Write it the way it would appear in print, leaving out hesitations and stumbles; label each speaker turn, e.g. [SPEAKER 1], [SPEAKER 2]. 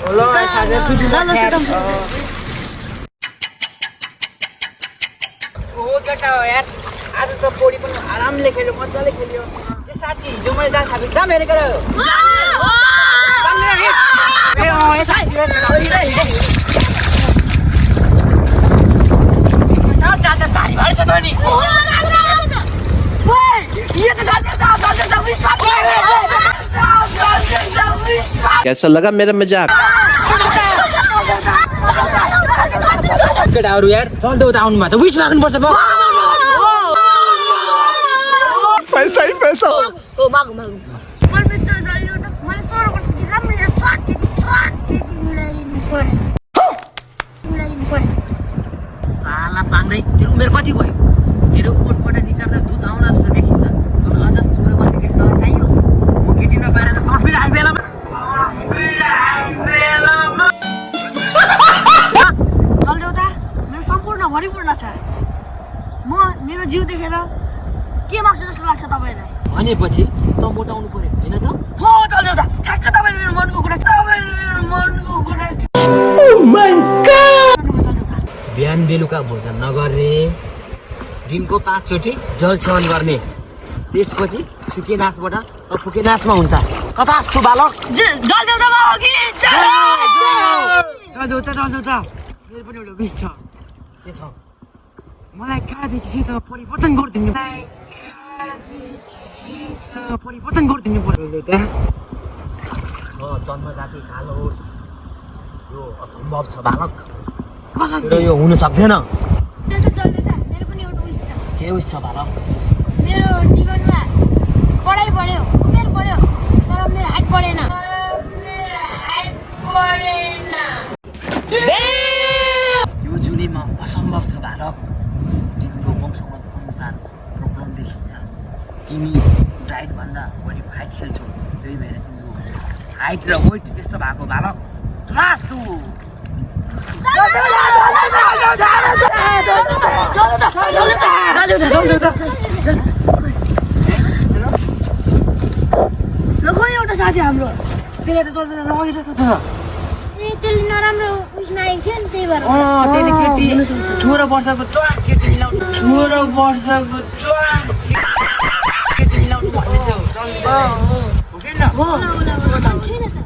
[SPEAKER 1] ल साझा छुट्टी ओ केटा हो यार आज त पोडी पनि आरामले खेल्यो मजाले खेल्यो ए साथी हिजो मैले जान थापेको छ मेरो केटा जाँदा भारी भारी छ त नि
[SPEAKER 2] कैसा लगा मेरा मजाक?
[SPEAKER 1] केटाहरू यार चल्दै उता आउनु भएको छ विश माग्नुपर्छ म
[SPEAKER 2] पैसा ही पैसा
[SPEAKER 3] ओ मागु मागु परमेश्वर जले एउटा मलाई 16 वर्षको राम्रो ट्रक मिलाइदिनु पर्यो
[SPEAKER 1] साला पाङ्दै तेरो उमेर कति भयो तेरो कोटबाट निचार्दा दुध आउन जस्तो देखिन्छ तर अझ 16 वर्ष केटी तल चाहियो म केटी नपाएर कफिर आइ बेलामा
[SPEAKER 3] जल्दी उता मेरो सम्पूर्ण भरिपूर्ण छ म मेरो जिउ देखेर के माग्छु जस्तो लाग्छ तपाईलाई
[SPEAKER 1] भनेपछि त मोटाउनु पर्यो हैन त
[SPEAKER 3] हो जल्दी उता ठ्याक्क तपाईले मेरो मनको कुरा
[SPEAKER 2] Oh my god!
[SPEAKER 1] बिहान बेलुका भोजन नगर्ने दिनको 5 चोटि जल सेवन गर्ने त्यसपछि सुके नासबाट फुके नासमा हुन्छ कता जस्तो बालक
[SPEAKER 3] जल्दी उता बाबु कि
[SPEAKER 1] जल्दी उता मेरो पनि एउटा विश छ के छ मलाई कहाँदेखि सित परिवर्तन गरिदिनु पर्यो उता जन्मजाति कालो होस् यो असम्भव छ बालक कसरी यो हुन सक्दैन
[SPEAKER 3] त्यो त जल्दी उता मेरो पनि एउटा विश छ
[SPEAKER 1] के विश छ बालक
[SPEAKER 3] मेरो जीवनमा पढाइ बढ्यो उमेर बढ्यो तर मेरो हाइट बढेन
[SPEAKER 1] यो जुनीमा असम्भव छ बालक तिम्रो वंशगत अनुसार प्रब्लम देखिन्छ तिमी डाइटभन्दा बढी फाइट खेल्छौ त्यही भएर तिम्रो हाइट र वेट त्यस्तो भएको बालक लास्टु
[SPEAKER 3] एउटा साथी हाम्रो
[SPEAKER 1] त्यसले त चल्दैन नगरी जस्तो छ
[SPEAKER 3] त्यसले नराम्रो उयसमा आएको थियो नि त्यही भएर
[SPEAKER 1] त्यसले केटी 18 वर्षको ट्वाक केटी मिलाउनु 18 वर्षको ट्वाक केटी मिलाउनु भन्दै थियो हो कि न
[SPEAKER 3] छैन त